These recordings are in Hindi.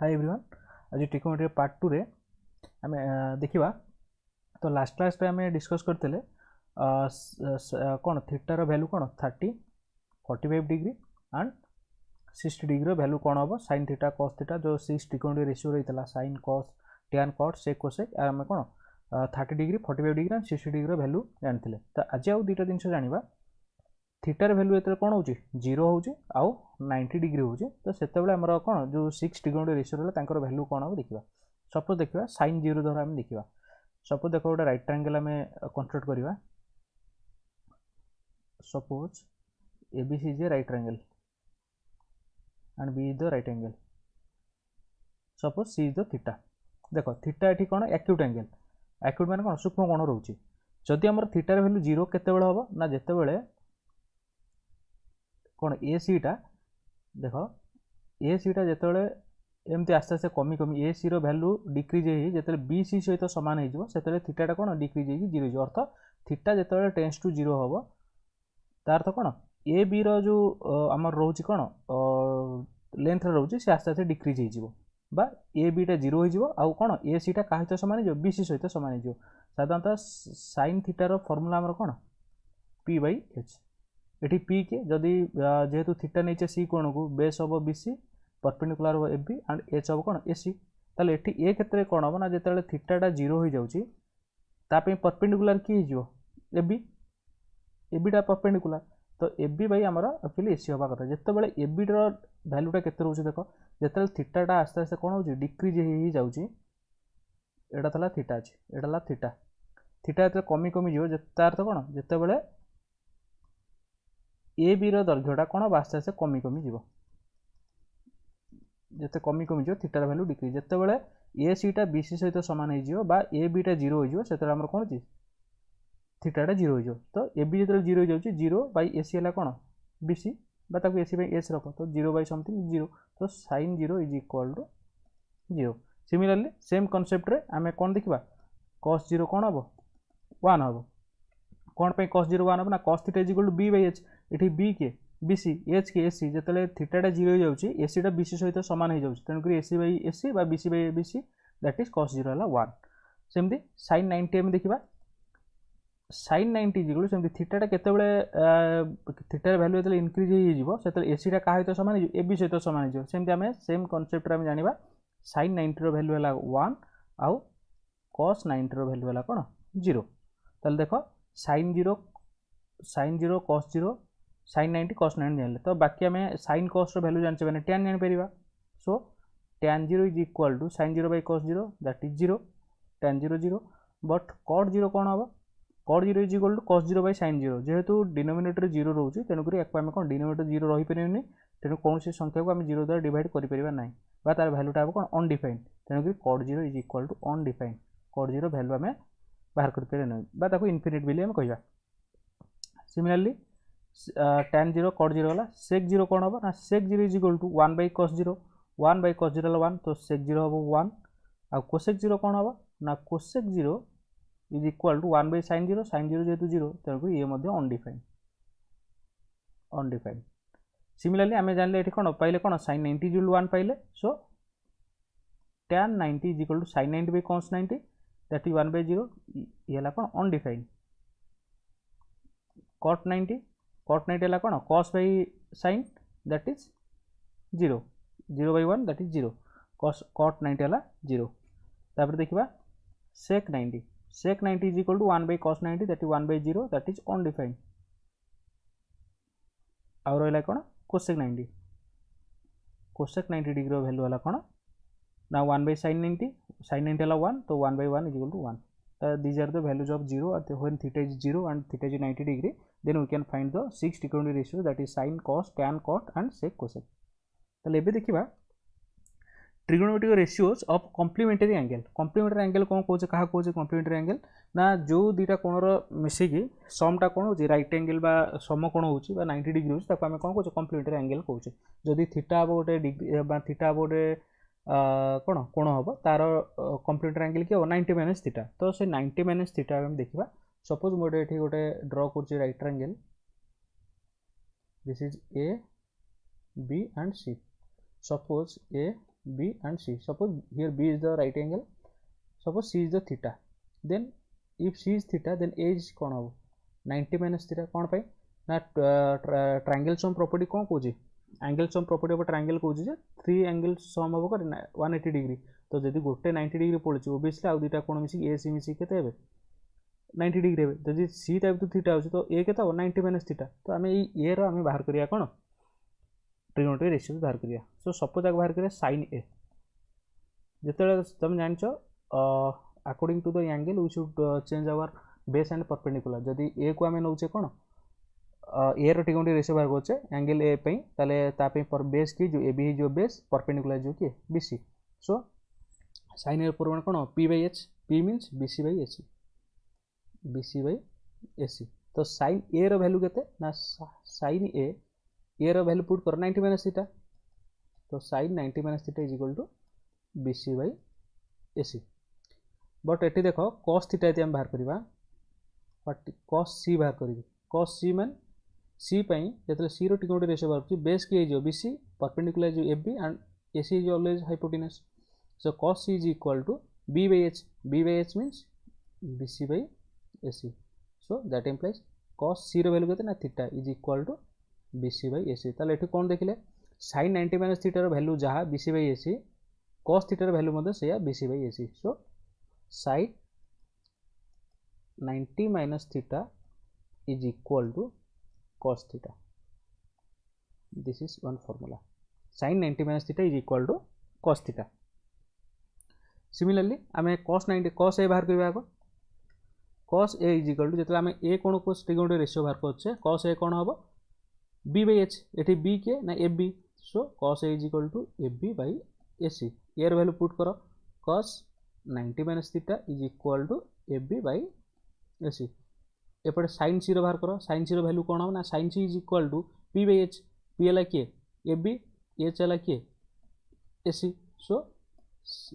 हाय एवरीवन आज ट्रिकोमेट्री पार्ट 2 रे आम देखा तो लास्ट क्लास रे आम डिस्कस करते कौन थीटार वैल्यू कौन 30 45 डिग्री एंड 60 डिग्री वैल्यू कौन हम साइन थीटा कॉस थीटा जो 6 ट्रिकोमेट्री रेशियो रही है sine cos tan cot sec cosec आम कौन 30 degree 45 degree and 60 degree value जानते तो आज आउ दुटा जिन जाना थीटार वैल्यू ये कौन हो जीरो हो आउ 90 डिग्री हो तो से कौन जो 6 ट्रिकोमेट्री रेशियो रहा वैल्यू कौन हम देखा सपोज देखा साइन जीरो द्वारा आम देखा सपोज देख गोटे राइट ट्रायंगल आम कंस्ट्रक्ट करवा suppose ABC is a right triangle and B is the right angle suppose C is the theta देख थीटा ये कौन एक्यूट एंगल एक्यूट मान कौन सूक्ष्म कोण रोचे जदि आम थीटार वैल्यू जीरो केते हम ना जिते कौन ए सीटा देख ए सीटा जिते एमती आस्ते आस्ते कमी कमी ए सी वैल्यू डिक्रीज जो बी सी सहित सामान हो थीटाटा कौन डिक्रीज हो जीरो हो अर्थ थीटा जो टेंस टू जीरो हम तार तो कौन ए बी रो आम रोचे कौन लेंथ रोचे से आस्ते आस्ते डिक्रीज हो ए बीटा जीरो हो कौन ए सीटा क्या सहित सामान हो बी सी सहित सामान हो साधारणतः साइन थीटार फर्मूला आमर कौन पी बाई एच ये पी के जदि जेहेतु थीटा नहीं सी कोण को बेस हम बी सी परपेंडिकुलर हम एफ बी एंड एच हम कौन ए सी ताले एठी ए क्षेत्र कौन हम ना जो थीटाटा जीरो हो जाऊँगी ताप परपेंडिकुलर किए ए बीटा परपेंडिकुलर तो ए बी बाई आमर एक्चुअली ए सी हवा कथा जिते ए बी भैल्यूटा केते रोचे देख जो थीटाटा आस्ते आस्ते कौन हो डिक्रीज हो जाऊँगी एटा था थीटा अच्छे एटा थीटा थीटा जो कमी कमी जो तार तो कौन जिते ए बी दैर्घ्यटा कौन हम आस्ते आस्ते कमी कमी जीव जिते कमी कमी जो थीटार वैल्यू डिक्रीज जिते ए सीटा बी सी सहित सामान हो ए बीटा जीरो हो से कौन हो थीटाटा जीरो हो तो ए बी जो जीरो हो जाऊँगी जीरो बाई ए सी है कौन बी सी ए सी एच रख तो जीरो बाई समथिंग जीरो तो sine zero is equal to zero similarly same concept रे आम कौन देखा कॉस जीरो कौन हम 1 हम कौन पे कॉस जीरो 1 हम ना cos theta is equal to B by H ये बी के बी सी एच के एसी जो थीटाटा जीरो हो जाऊँगी एसीटा बी सी सहित सामान हो जाऊँगी तेणुक AC by AC B C by B C that is cos zero है 1 सेमती साइन 90 आम देखा साइन 90 जीरो सेमती थीटाटा केतबेले थीटार वैल्यू जो इनक्रीज हो एसीटा क्या सहित सामान हो ए बी सहित सामान हो सेमती आम सेम कनसेप्ट आम जाना साइन 90 वैल्यू है 1 आउ कॉस 90 वैल्यू है कौन जीरो ताल देख sine zero cos zero sine 90 cos 90 जान तो बाकी आम साइन कॉस वैल्यू जानते मैंने टैन जापर so tan zero is equal to sine zero by cos zero that is zero tan zero zero but cot zero कौन हम cot zero is equal to cos zero by sine zero जेहेतु डिनोमिनेटर जीरो रोचे तेणुक आम कौन डिनोमिनेटर जीरो रही पारे तेणु कौन संख्या को आम जीरो द्वारा डिवाइड कर तार भैल्यूटा हम कौन अनडिफाइंड तेणुक cot zero is equal to undefined cot zero value आम बाहर कर इनफिनिट बोली आम कह similarly tan zero cot zero है सेक जीरो कौन हम ना sec zero is equal to 1 by cos zero 1 by cos zero 1 तो सेक जीरो हम 1 आ कोसेक जीरो कौन हम ना cosec zero is equal to 1 by sine zero जेहेतु जीरो तेणुक ये अनडिफाइंड अनडिफाइंड सिमिलरली आम जानले ये कौन पाइले कौन साइन 90 इज 1 पाइले so tan 90 is equal to sine 90 by cos 90 that is 1 by zero ये है कौन अनडिफाइंड कॉट 90 है कौन cos by sine that is zero zero by 1 that is zero cot 90 है जीरो तापर देखा sec 90 is equal to 1 by cos 90 that is 1 by zero that is undefined आउ रहा कौन कोसेक 90 डिग्री वैल्यू है कौन ना 1 बाई साइन 90 है 1 तो 1 by 1 is equal to 1 these are the values of 0 when theta is 0 and theta is 90 degree then we can find the 6 trigonometry ratio that is sin cos tan cot and sec cosec तो एबे देखिबा trigonometric ratios of complementary angle कौन कौन कहा कौन कॉम्प्लीमेंटरी एंगल ना जो दुटा कोणर मिसिकी समटा कौन हो राइट एंगल बा सम कोण हो 90 डिग्री हो आम कौन कौन कॉम्प्लीमेंटरी एंगल कौचे जदि थीटा हम गोटे डिग्री थीटा हम गोटे कौन कोण हम तार कॉम्प्लीमेंटरी एंगल कि 90 माइनस थीटा तो से 90 माइनस थीटा आम देखा सपोज गोटे ये गोटे ड्र कर right triangle this is A B and C suppose A B and C. Suppose here B is the right angle, suppose C is the theta, then if C is theta then A is कौन हो 90 minus theta कौन पाई ना ट्रायंगल सम प्रॉपर्टी कौन कौन angle sum property of triangle कौन जे 3 एंगल सम ऑफ 180 डिग्री तो जदि गोटे 90 डिग्री पड़े ओबियसली आउ दुटा कोण मिसी ए सी मिसी केते हेबे 90 डिग्री हेबे जदि सी टाइप टू थीटा होची तो ए केते हो 90 माइनस थीटा तो आमे ए रो आमे बाहर करिया कोन ट्रिगोनोमेट्री रेशियो बाहर करिया सो सपोज आक बाहर करिया sin ए जेतेले तुम जानछो according to the angle we should change our base and perpendicular जदि ए को आमे नउचे कोन ए रो ट्रिगोनोमेट्री रेशियो बाहर करछे एंगल ए पई ताले ता पई पर बेस की जो ए बी जो बेस परपेंडिकुलर जो की बीसी सो sin ए परिमाण कोन p by h p means bc by ac bc by ac तो sin a रो वैल्यू केते ना sin a रो वैल्यू पुट कर 90 माइनस थीटा तो sin 90 minus theta is equal to bc by ac but एटी देखो cos थीटा यदि हम बाहर करबा बट cos c बाहर करबी cos c मान c पई जेतले c रो ट्रिगोनोमेट्री रेशियो बाहर बेस की जो bc परपेंडिकुलर जो fb and ac is always hypotenuse so cos c is equal to b by h means bc by ac so that implies cos c रो वैल्यू केते ना theta is equal to bc by ac ताले एठी कोन देखिले sin 90 माइनस थीटा रो वैल्यू जहा bc by ac cos theta रो वैल्यू मध्ये सेया bc by ac so sin 90 minus थीटा is equal to cos theta this is one formula sin 90 minus theta is equal to cos theta similarly आमे cos 90 cos a बाहर करबा आगो cos a is equal to जेतले आमे a कोन को ट्रिगोनोमेट्री रेशियो बाहर करछे cos a कोन हबो b by h एठी b के ना fb so cos a is equal to fb by ac एर वैल्यू पुट करो cos 90 minus theta is equal to fb by ac एपटे sin c रो बाहर करो sin c रो वैल्यू कोन हो ना sin c is equal to p by h p हला के fb h हला के ac सो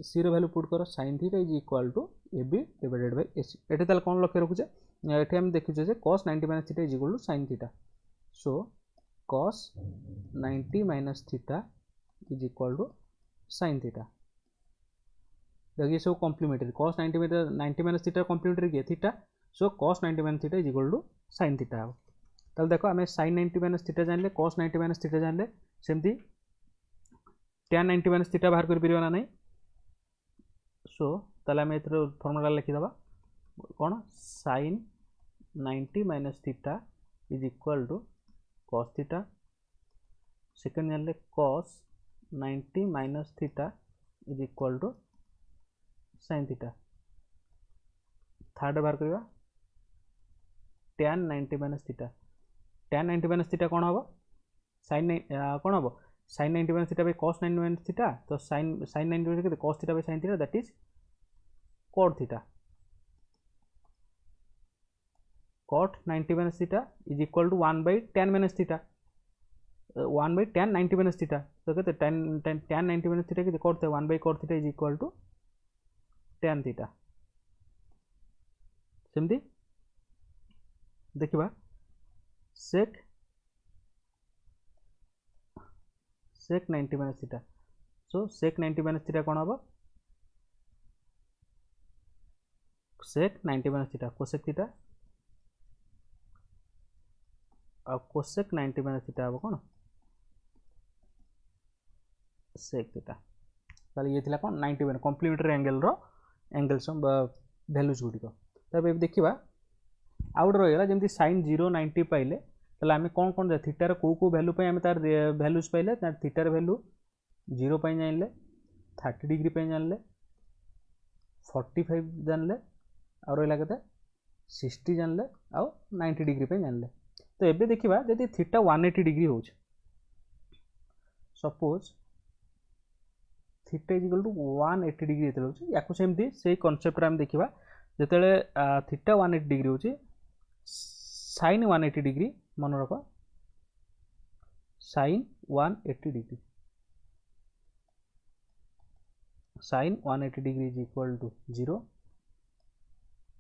c रो वैल्यू पुट करो sin theta is equal to ab divided by ac एटे ताल कोन लक्ष्य रखुचे एटे हम देखिछे जे cos 90 minus theta is equal to sin theta so cos 90 minus theta is equal to sin theta देखिए so complementary cos 90 minus theta complementary के theta so cos 90 minus theta is equal to sin theta हो ताल देखो आमे sin 90 माइनस थीटा जानले cos 90 माइनस थीटा जानले सेमती tan 90 माइनस थीटा बाहर कर परिबा ना नहीं सो ताले आमे एथरो फार्मूला लिखि दबा कोन sin 90 minus theta is equal to cos theta second जानले cos 90 minus theta is equal to sin theta third बाहर करबा tan 90 minus theta tan 90 minus theta कोन हबो sin कोन हबो sin 90 minus theta by cos 90 minus theta तो sin 90 minus cos theta by sin theta that is cot theta cot 90 minus theta is equal to 1 by tan minus theta 1 by tan 90 minus theta तो कहते tan 90 माइनस थीटा के cot 1 by cot theta is equal to tan theta सेमती देखिबा sec 90 minus theta so sec 90 minus theta कोन हबो sec 90 minus theta cosec theta और cosec 90 माइनस थीटा हबो कोन sec थीटा ताले ये थिला कोन 90 माइनस कॉम्प्लीमेंटरी एंगल रो एंगल सम वैल्यूज गुडी को तबे देखिबा आउट रहिला जेमति sin 0 90 पाइले तले आमे कोन कोन जे थीटा रो को वैल्यू पे आमे तार वैल्यूज पाइले तार थीटा रो वैल्यू 0 पे जानले 30 डिग्री पे जानले 45 जानले और रहिला केते 60 जानले और 90 डिग्री पे जानले तो एबे देखिबा जदि थीटा 180 डिग्री होछ suppose theta is equal to 180 degree एते होछ याकु सेमती सेही कांसेप्ट रे हम देखिबा जेतेले थीटा 180 डिग्री होची sin 180 डिग्री मन रख sin 180 degree sin 180 degree is equal to 0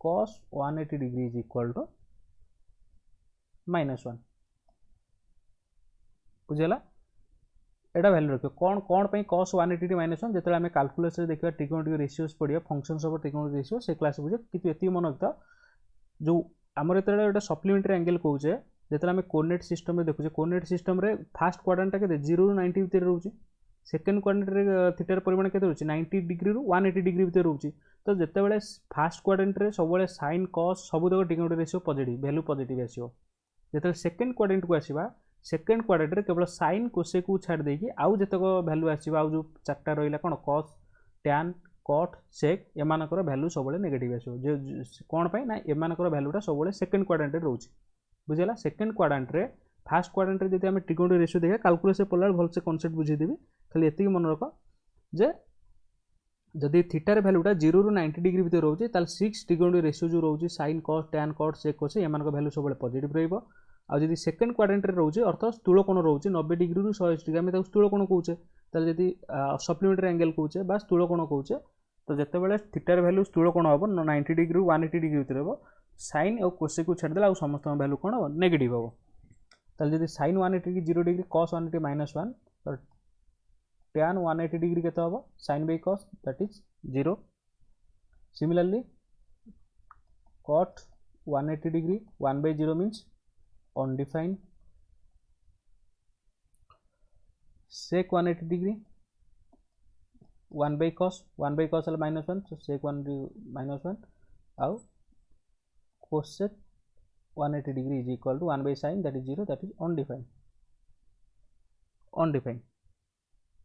cos 180 degree is equal to -1 बुझला एटा वैल्यू रखियो कौन कौन पे cos 180 -1 जेते आमे कैलकुलस रे देखिबा ट्रिगोनोमेट्रिक रेशियोस पढिया फंक्शंस ऑफ ट्रिगोनोमेट्रिक रेशियो से क्लास बुझे कितु एति मन रखता जो हमर एते एटा सप्लीमेंटरी एंगल कहूचे जेते आमे कोऑर्डिनेट सिस्टम रे देखुचे कोऑर्डिनेट सिस्टम रे फर्स्ट क्वाड्रेंट टा केते 0 ରୁ 90 भितर रहउची सेकंड क्वाड्रेंट रे थीटा परिमाण केते रहउची 90 डिग्री ରୁ 180 डिग्री भितर रहउची तो जेते बेले फर्स्ट क्वाड्रेंट रे सब बेले sin cos सब तक trigonometric ratio positive value positive आसीबो जेते सेकंड क्वाड्रेंट को आसीबा सेकेंड क्वाड्रेंट रे केवल साइन कोसेक को छाड़ देकी आउ जतक वैल्यू आसीबा आउ जो चारटा रहिला कोन cos tan cot sec एमानकर वैल्यू सब बेले नेगेटिव आसीबो जे कोन पई ना एमानकर वैल्यूटा सब बेले सेकंड क्वाड्रेंट रे रहउची बुझिला सेकंड क्वाड्रेंट रे फर्स्ट क्वाड्रेंट रे जति हम ट्रिगोनोमेट्रिक रेशियो देखा कैलकुलस पड़ला भल से कांसेप्ट बुझी देबी खाली एति मन रख जे जदि थीटा रे वैल्यूटा 0 ରୁ 90 डिग्री भितर रहउची ताल 6 ट्रिगोनोमेट्रिक रेशियो जो रहउची sin cos tan cot sec cos एमानकर वैल्यू सब बेले पॉजिटिव रहइबो आ जदि सेकंड क्वाड्रेंट रे रहउची अर्थ स्थूल कोण रहउची 90 डिग्री ରୁ 180 डिग्री हम ताऊ स्थूल कोण कहउचे ताल जदि सप्लीमेंटरी एंगल कहउचे बा स्थूल कोण कहउचे तो जते बेले थीटा रे वैल्यू स्थूल कोण हबो 90 डिग्री ରୁ 180 डिग्री भितर हबो sin और कोसेक को छाड़ देला आ समस्त वैल्यू कोण हबो नेगेटिव हबो ताल जदि sin 180 की 0 डिग्री cos 180 -1 तो tan 180 डिग्री केते हबो sin by cos that is 0 similarly cot 180 degree 1 by 0 means undefined sec 180 degree 1 by cos है -1 so sec 1 -1 आउ cosec 180 degree is equal to 1 by sin that is 0 that is undefined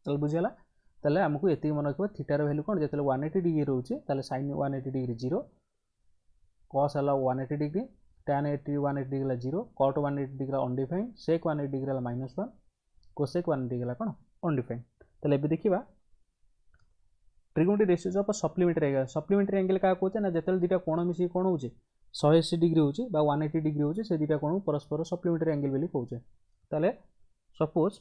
तल बुझिला तले हमकु एति मन रखबो थीटा रो वैल्यू कोन जेतले 180 डिग्री रहउची तले sin 180 डिग्री 0 cos हला 180 degree tan 80 180 degree 0 cot 180 degree undefined sec 180 degree -1 cosec 180 degree कोन undefined तले एबे देखिबा trigonometric ratios of supplementary angle का कहते ना जेतले दिटा कोण मिसी कोण होचे 180 डिग्री होची बा 180 डिग्री होची से दिटा कोण परस्पर सप्लीमेंटरी एंगल बेली कहउचे तले सपोज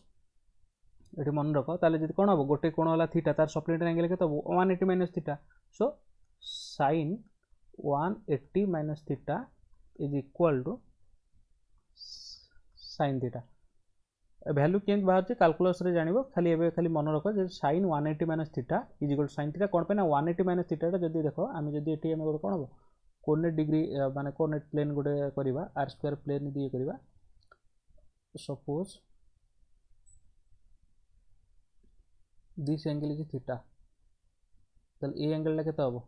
एठी मन रखो ताले जदि कोण हो गोटे कोण होला थीटा तार सप्लीमेंटरी एंगल केते 180 - theta so sin 180 - theta is equal to sin theta value केन बाहर छै कैलकुलस रे जानिबो खाली एबे खाली मन रखो जे sin 180 - theta is equal to sin theta कोन पे ना 180 - थीटा जदि देखो आमे जदि एठी हम कोन हो कोऑर्डिनेट डिग्री माने कोऑर्डिनेट प्लेन गोटे करबा r स्क्वायर प्लेन दिए करबा suppose this angle is theta तल ए एंगल ला केते हबो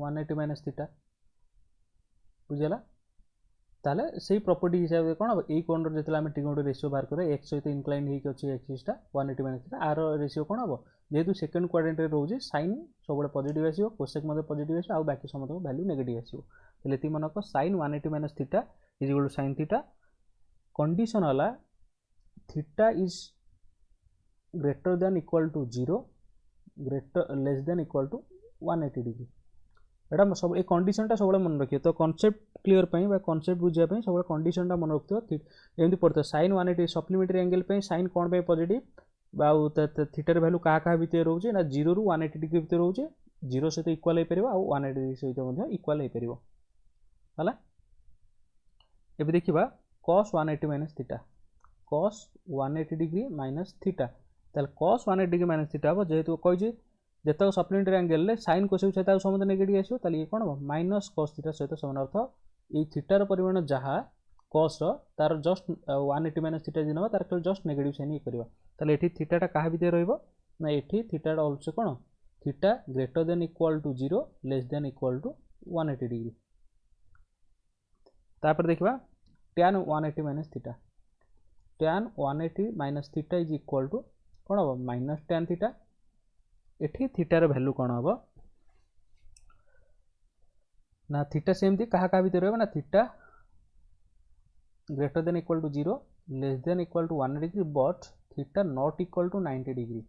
180 - थीटा बुझला ताले सेही प्रॉपर्टी हिसाब से कोन ए कोण जेतला हम ट्रिगोनोमेट्रिक रेशियो बाहर करे x सहित इंक्लाइन हेक अछि एक्सिस टा 180 - थीटा आर रेशियो कोन हबो जेतु सेकंड क्वाड्रेंट रे रहउची sin सबले पॉजिटिव आसीबो कोसेक मध्ये पॉजिटिव आसीबो आ बाकी समस्त वैल्यू नेगेटिव आसीबो तले ती मनक sin 180 - theta is equal to sin theta condition हला theta is greater than equal to 0 greater less than equal to 180 degree एटा सब ए कंडीशन टा सबले मन रखियो तो कांसेप्ट क्लियर पई बा कांसेप्ट बुझिया पई सबले कंडीशन टा मन रखियो एमती पड़तो sin 180 सप्लीमेंटरी एंगल पई sin कोन पई पॉजिटिव बा थीटा रे वैल्यू का भितर रहउची ना 0 ରୁ 180 डिग्री भितर रहउची 0 सहित इक्वल हे परिबो आ 180 डिग्री सहित मध्ये इक्वल हे परिबो हला एबे देखिबा cos 180 - theta cos 180 degree minus theta ताल cos 180 डिग्री माइनस थीटा हो जेहेतु कहि जे जेतक सप्लीमेंटरी एंगल ले sin कोसेक सहित आ समस्त नेगेटिव आसीबो ताल ये कोन हो माइनस cos थीटा सहित समान अर्थ ए थीटा रो परिमाण जहा cos रो तार जस्ट 180 - थीटा दिन हो तार केवल जस्ट नेगेटिव साइन ही करबा ताल एठी थीटा टा काहा भितर रहइबो ना एठी थीटा टा आल्सो कोन theta greater than equal to 0 less than equal to 180 degree तापर देखबा tan 180 - theta tan 180 - theta is equal to कोन हो माइनस tan थीटा एठी थीटा रो वैल्यू कोन हो ना थीटा सेम थी कहा भितर रहबो ना theta greater than equal to 0 less than equal to 180 degree but theta not equal to 90 degree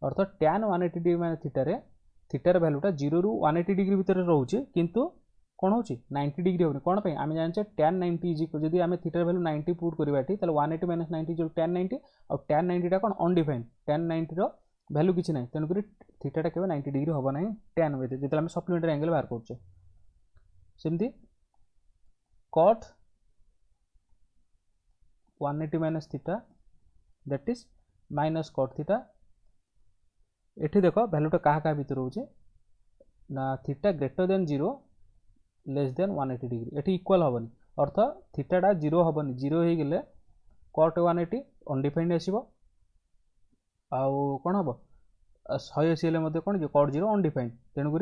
earth tan 180 degree माने थीटा रो वैल्यूटा 0 ରୁ 180 डिग्री भितर रहउची किंतु कोन होची 90 डिग्री होनी कोन पे आमे जानचे tan 90 इज इक्वल जदी आमे थीटा रो वैल्यू 90 पुट करबाटी तले 180 - 90 जो tan 90 और tan 90 टा कोन अनडिफाइंड tan 90 रो वैल्यू किछि नै तन करी थीटा टा केबे 90 डिग्री होबो नै tan वे जदी आमे सप्लीमेंटरी एंगल बाहर करछे सेमती cot 180 - theta that is minus cut theta एठी देख भैल्यूटा क्या भितर रोचे ना theta greater than 0 less then 180 degree एठी इक्वल हेनी अर्थ थीटाटा 0 हेनी 0 हो गले कट 180 अनडिफाइंड आसो आउ कौन हम 180 हेल्ले कौन कट 0 अनडिफाइंड तेणुक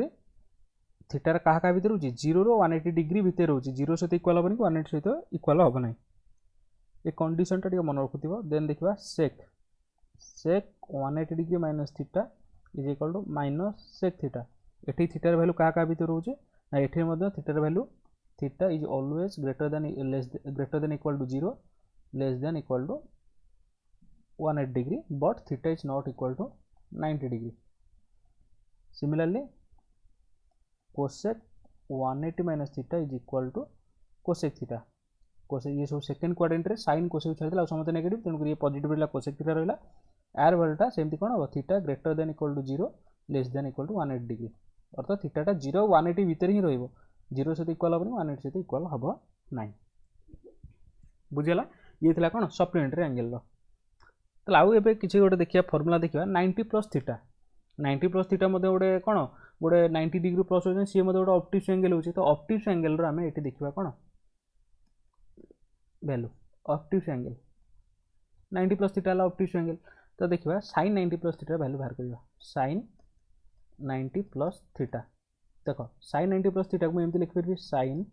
थीटार क्या भितर रोचे 0 रो 180 डिग्री भितर रोचे 0 सहित इक्वल हेनी कि 180 सहित इक्वल हम ना ये कंडीशन टा मन रखुव देन देखा sec sec 180 degree minus theta is equal to minus sec theta एठी थीटार वैल्यू क्या भितर रोचे ना एठी थीटार value theta is always greater than equal to 0 less than equal to 180 degree but theta is not equal to 90 degree similarly cosec 180 minus theta is equal to cosec theta cosec ये सब सेकेंड क्वाड्रेंट रे साइन कोसेक छाड़ी समस्त नेगेटिव तेणुक ये पॉजिटिव रहा कोसेक थीटा रहा आर वैल्यूटा सेमती कौन हम theta greater than equal to 0 less than equal to 180 degree अर्थात थीटाटा 0 180 भितर ही रहिबो 0 सहित इक्वल हेनी 180 सहित इक्वल हम ना बुझीगला ये थिला कौन सप्लीमेंटरी एंगल रो तो आउ एबे किछि गोटे देखिया फॉर्मूला देखिया 90 प्लस थीटा 90 प्लस थीटा मते गोटे कौन गोटे 90 डिग्री प्लस हो सी मते गोटे ऑब्ट्यूज एंगल होची तो ऑब्ट्यूज एंगल रो आमे एठी देखिबा कौन value obtuse angle 90 plus theta obtuse angle तो देखिबा sin 90 प्लस थीटा वैल्यू बाहर करिबा sin 90 प्लस थीटा देखो sin 90 प्लस थीटा को एमती लिख परबी sin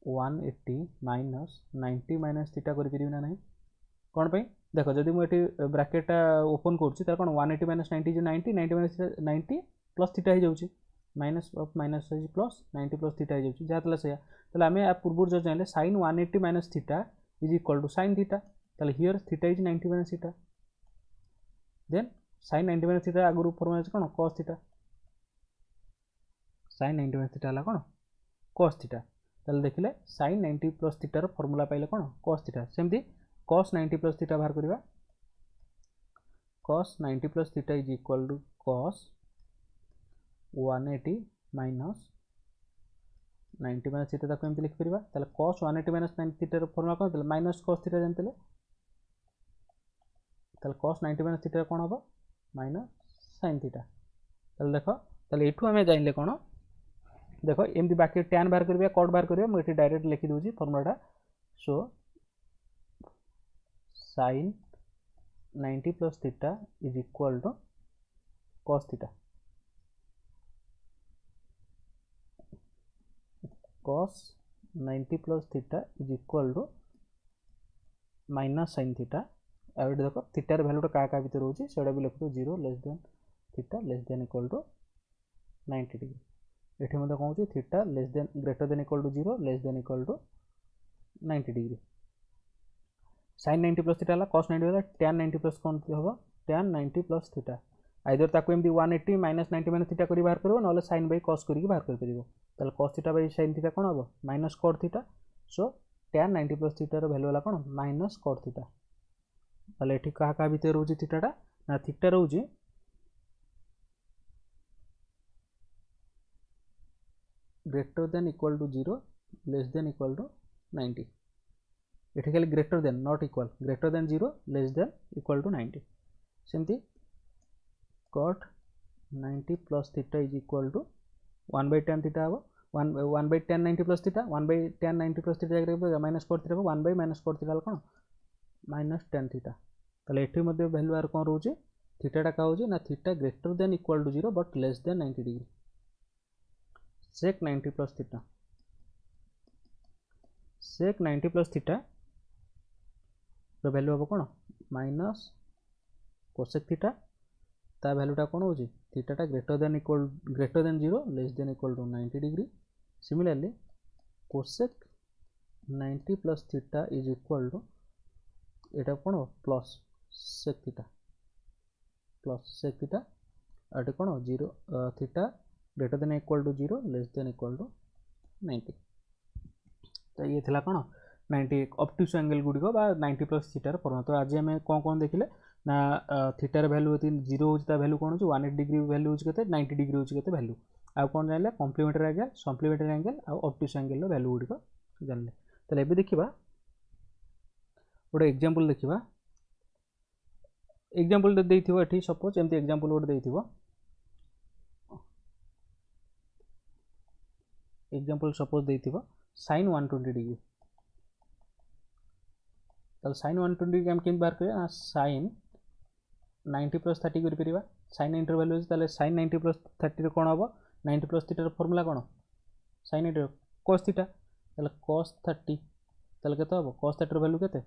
180 माइनस 90 माइनस थीटा करि परिबी ना नहीं कौन पे देखो जदि मुझे ब्राकेटा ओपन करुच्ची तार कौन 180 माइनस 90 जो 90 90 माइनस 90 प्लस थीटा हो जाऊँगी minus of minus plus 90 plus theta हो जाऊँगी जहाँ से ताले आमे आ पूर्व जो चाहिए sin 180 minus theta is equal to sin theta ताले here theta is 90 minus theta then sin 90 minus theta आगु फॉर्मूला कौन cos theta sin 90 minus theta है कौन cos थीटा ताले देखिले sin 90 प्लस थीटार फॉर्मूला पाइले कौन cos थीटा सेमती cos 90 प्लस थीटा बाहर करिबा cos 90 plus theta is equal to cos 180 minus 90 minus theta ताको एमती लिख परिबा ताले cos 180 माइनस 90 थीटार फॉर्मूला कौन ताले माइनस cos थीटा जानतेले ताले cos 90 माइनस थीटा कौन हम माइनस sin थीटा ताले देखो ताले एठू आमे जानिले कौन देखो एमती बाकी tan बाहर करिबा cot बाहर करिबा मु एठी डायरेक्ट लिखि दोची फॉर्मूलाटा सो sin 90 plus theta is equal to cos theta cos 90 plus theta is equal to minus sin theta अब देखो थीटार वैल्यूटा क्या भितर रोचे सेटा भी लिखो 0 less than theta less than equal to 90 degree एठी मते कहूँ theta less than greater than equal to 0 less than equal to 90 degree sin 90 plus theta cos 90 वाला tan 90 प्लस कौन हम tan 90 प्लस थीटा आइदर ताको एमती 180 माइनस 90 माइनस थीटा करी बाहर करबो नले sin बाय cos करी बाहर कर परिबो ताले cos theta by sin theta कौन हम minus cot theta so tan 90 plus theta रो वैल्यू वाला कौन माइनस cot थीटा ताले एठी का भितर रोची थीटाटा ना थीटा रोची greater than equal to 0 less than equal to 90 एठी खाली greater than not equal greater than 0 less than equal to 90 सेमती cot 90 plus theta is equal to 1 by tan theta हम 1 by tan 90 plus theta 1 by tan 90 plus theta जगह minus cot theta 1 by minus cot theta कौन माइनस tan थीटा ताले एठी मध्ये वैल्यू आर कौन रोचे थीटाटा का होची ना theta greater than equal to 0 but less than 90 degree sec 90 plus theta sec 90 plus theta रो वैल्यू हम कौन माइनस cosec थीटा ता वैल्यूटा कौन होची थीटाटा greater than 0 less than equal to 90 degree similarly cosec 90 plus theta is equal to एटा कौन प्लस sec थीटा आटे कौन 0 theta greater than equal to 0 less than equal to 90 तो ये थिला कौन 90 ऑब्ट्यूज एंगल गुड़िक 90 प्लस थीटार फॉर्मूला तो आज आम कौन देखिले ना थीटार वैल्यू 0 होता वैल्यू कौन हो 180 डिग्री वैल्यू हो 90 डिग्री हो वैल्यू आउ कौन जान कॉम्प्लीमेंटरी एंगल सप्लीमेंटरी एंगल आउ ऑब्ट्यूज एंगल वैल्यू गुड़िक जानले तो देखा गोटे एग्जांपल देखा एग्जांपल देइथिबो एठी सपोज एमती एग्जांपल गोटे देइथिबो एग्जांपल सपोज देइथिबो sin 120 डिग्री तो sin 120 डिग्री हम केन बार करिया sin 90 प्लस 30 करि परिबा sin इंटर वैल्यू अछि ताले sin 90 प्लस 30 रे कोन हबो 90 प्लस थीटा रो फार्मूला कोन sin 90 cos थीटा ताले cos 30 ताले केते हबो cos 30 रो वैल्यू केते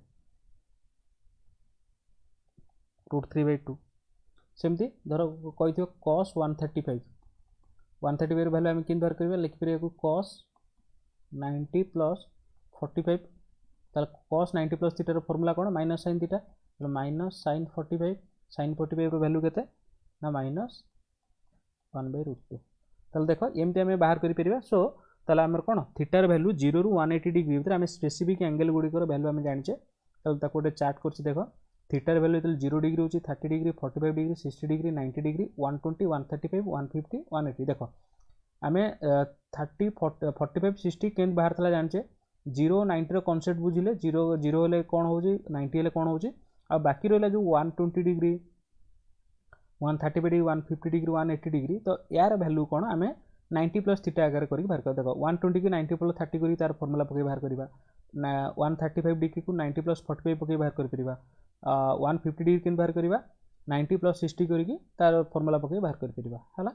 √3/2 सेमती धरो कहिथियो cos 135 135 वैल्यू हम किन बार करबा लिखि परिया को cos 90 प्लस 45 ताले cos 90 प्लस थीटा रो फार्मूला कोन माइनस sin थीटा ताले माइनस sin 45 sin 45 रो वैल्यू केते ना माइनस 1/√2 ताले देखो एमती हम बाहर करि परिबा सो ताले हमर कोन थीटा रो वैल्यू 0 रु 180 डिग्री भीतर हम स्पेसिफिक एंगल गुडी को वैल्यू हम जानिचे ताले ताको गोटे चार्ट करछि देखो थीटा रो वैल्यू तले 0 डिग्री होची 30 डिग्री 45 डिग्री 60 डिग्री 90 डिग्री 120 135 150 180 देखो आमे 30 45 60 केन बाहर तला जानिचे 0 90 रो कांसेप्ट बुझिले 0 0 हेले कोन होची 90 हेले कोन होची आ बाकी रहला जो 120 डिग्री 135 डिग्री 150 डिग्री 180 डिग्री तो यार वैल्यू कोन आमे 90 प्लस थीटा आकार करी बाहर कर देखो 120 की 90 प्लस 30 करी तार फार्मूला पके बाहर करिबा 135 डिग्री को 90 प्लस 45 पके बाहर कर परिबा 150 डिग्री केन बाहर करिबा 90 प्लस 60 करी की तार फार्मूला पके बाहर कर परिबा हला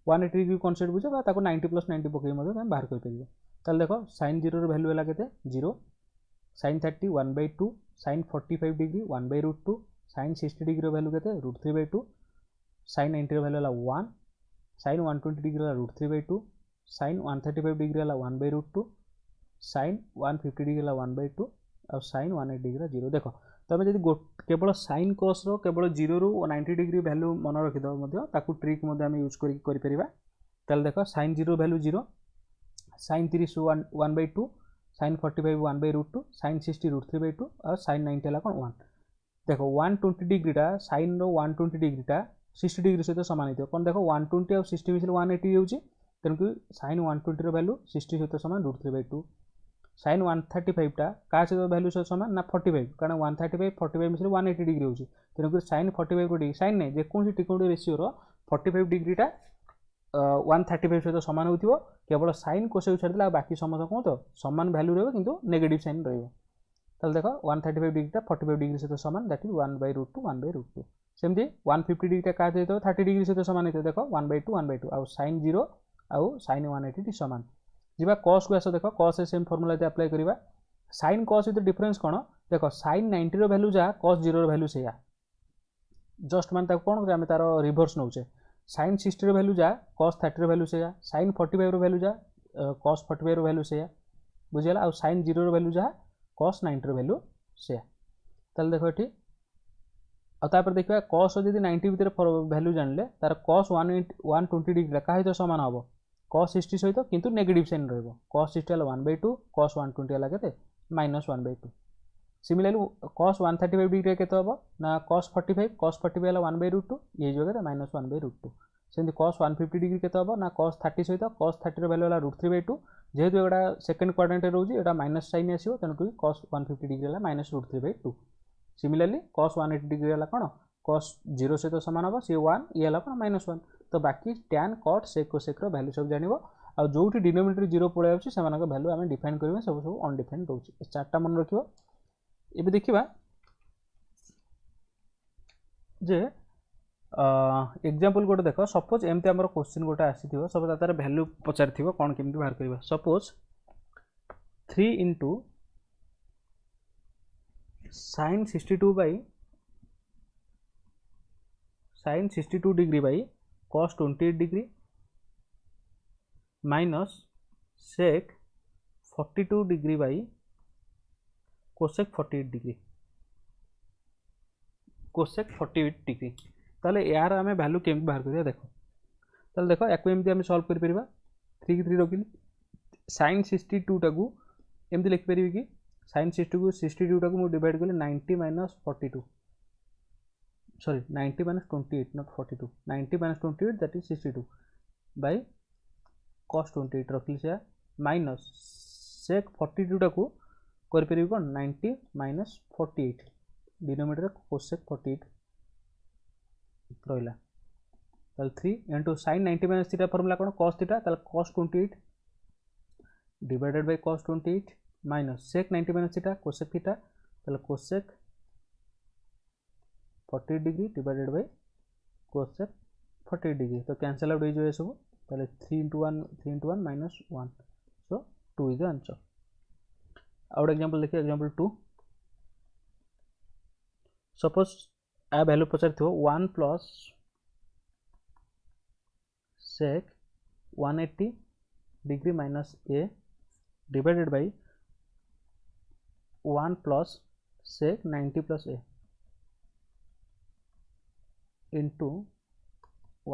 180 डिग्री कांसेप्ट बुझो बा ताको 90 प्लस 90 पके मदे हम बाहर कर परिबा ताल देखो sin 0 रो वैल्यू हला केते 0 sin 30 1/2 sin 45 degree 1/√2 sin 60 degree रो वैल्यू केते √3/2 sin 90 रो वैल्यू हला 1 sin 120 डिग्री हला √3/2 sin 135 डिग्री हला 1/√2 sin 150 डिग्री हला 1/2 और sin 180 डिग्री 0 देखो तमे जदि केवल sin cos रो केवल 0 रु 90 डिग्री वैल्यू मन रखि दो मध्य ताकू ट्रिक मध्य हम यूज करि परिबा ताल देखो sin 0 value 0 sin 30 1/2 sin 45 1/√2 sin 60 √3/2 और sin 90 हला कोन 1 देखो 120 डिग्री टा sin रो 120 डिग्री टा 60 डिग्री सहित समान हेतियो कोन देखो 120 और 60 मिसल 180 होउची तेनकु sin 120 रो वैल्यू 60 सहित समान √3/2 sin 135 टा का सहित वैल्यू सहित समान ना 45 कारण 135 45 मिसल 180 डिग्री होउची तेनकु sin 45 को डिग्री sin नै जे कोनसी टिकोडी रेशियो रो 45 डिग्री टा 135 सहित समान होतिबो केवल sin कोसे छाड़ दिला बाकी समस्त कोन तो समान वैल्यू रहबो किंतु नेगेटिव साइन रहबो ताल देखो 135 डिग्री टा 45 डिग्री सहित समान दैट इज 1/√2 1/√2 सेमती 150 डिग्री टा का देतो 30 डिग्री सहित समान हेतो देखो 1/2 1/2 और sin 0 और sin 180 समान जिबा cos को आसो देखो cos same formula they apply करिबा sin cos विथ डिफरेंस कोन देखो sin 90 रो वैल्यू जा cos 0 रो वैल्यू सेया जस्ट मान ता कोन हम तार रिवर्स नउचे sin 60 रो वैल्यू जा cos 30 रो वैल्यू सेया sin 45 रो वैल्यू जा cos 45 रो वैल्यू सेया बुझियला और sin 0 रो वैल्यू जा cos 90 रो वैल्यू सेया तल देखो एठी और देखा cos जदि 90 भीतर वैल्यू जानले तार cos 120 डिग्री का सहित समान हम cos 60 सहित किंतु नेगेटिव साइन रहिबो cos 60 हला 1/2 cos 120 हला केते -1/2 सिमिलरली cos 135 डिग्री केते हबो ना cos 45 हला 1/√2 ये जो केते -1/√2 सेंति cos 150 डिग्री केते हबो ना cos 30 सहित cos 30 रो वैल्यू हला √3/2 जेहेतु एडा सेकंड क्वाड्रेंट रे रहउजी एडा माइनस साइन आसीबो तनको cos 150 डिग्री हला -√3/2 सिमिलरली cos 180 डिग्री हला कोन cos 0 सहित समान हबो सी 1 ये हला कोन -1 तो बाकी tan cot sec cosec रो वैल्यू सब जानिबो आ जोठी डिनोमिनेटर 0 पळे आउची सेमानक वैल्यू हम डिफाइन करबे सब सब अनडिफाइंड रहउची ए चारटा मन रखिबो एबे देखिबा जे एग्जांपल गोटे देखो सपोज एमते हमर क्वेश्चन गोटे आसीथिबो सब तार वैल्यू पचारथिबो कोन केमति बाहर करबा suppose 3 into sin 62 by sin 62 degree by cos 28 degree minus sec 42 degree by cosec 48 degree cosec 48 degree ताले यार हमें वैल्यू केमति बाहर करिया देखो ताले देखो याको एमति हम सॉल्व करि परिबा 3 की 3 रखिली sin 62 टाकू एमति लिख परिबी कि sin 62 टाकू मु डिवाइड करले 90 minus 42 sorry 90 minus 28 not 42 90 minus 28 that is 62 by cos 28 रखली से माइनस sec 42 टाकू कर परिबी कोन 90 minus 48 डिनोमिनेटर cosec 48 रहा ताले 3 into sine 90 minus theta formula कौन cos थीटा ताले cos 28 divided by cos 28 minus sec 90 minus theta cosec theta ताले cosec 40 degree divided by cosec 40 degree तो कैंसल आउट हो सब ताले 3 into 1 minus 1 so 2 is the answer. आउट एग्जांपल देखिए एग्जांपल 2 सपोज आ वैल्यू पचार थो 1 plus sec 180 degree minus a divided by 1 plus sec 90 plus a into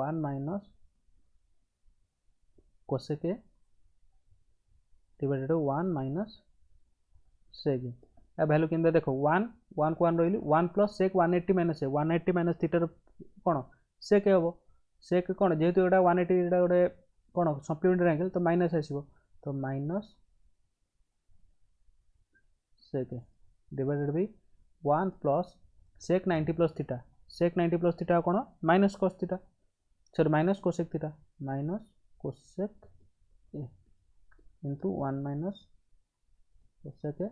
1 minus cosec a divided by 1 minus sec a value केंदा देखो 1 1 को 1 रहिली 1 plus sec 180 minus a 180 minus theta कोन sec हेबो sec कोन जेहेतु एटा 180 एटा गोटे कोन सप्लीमेंटरी एंगल तो माइनस आसीबो तो minus sec a divided by 1 plus sec 90 plus theta cone minus cos theta sorry minus cosec theta minus cosec a into 1 minus cosec a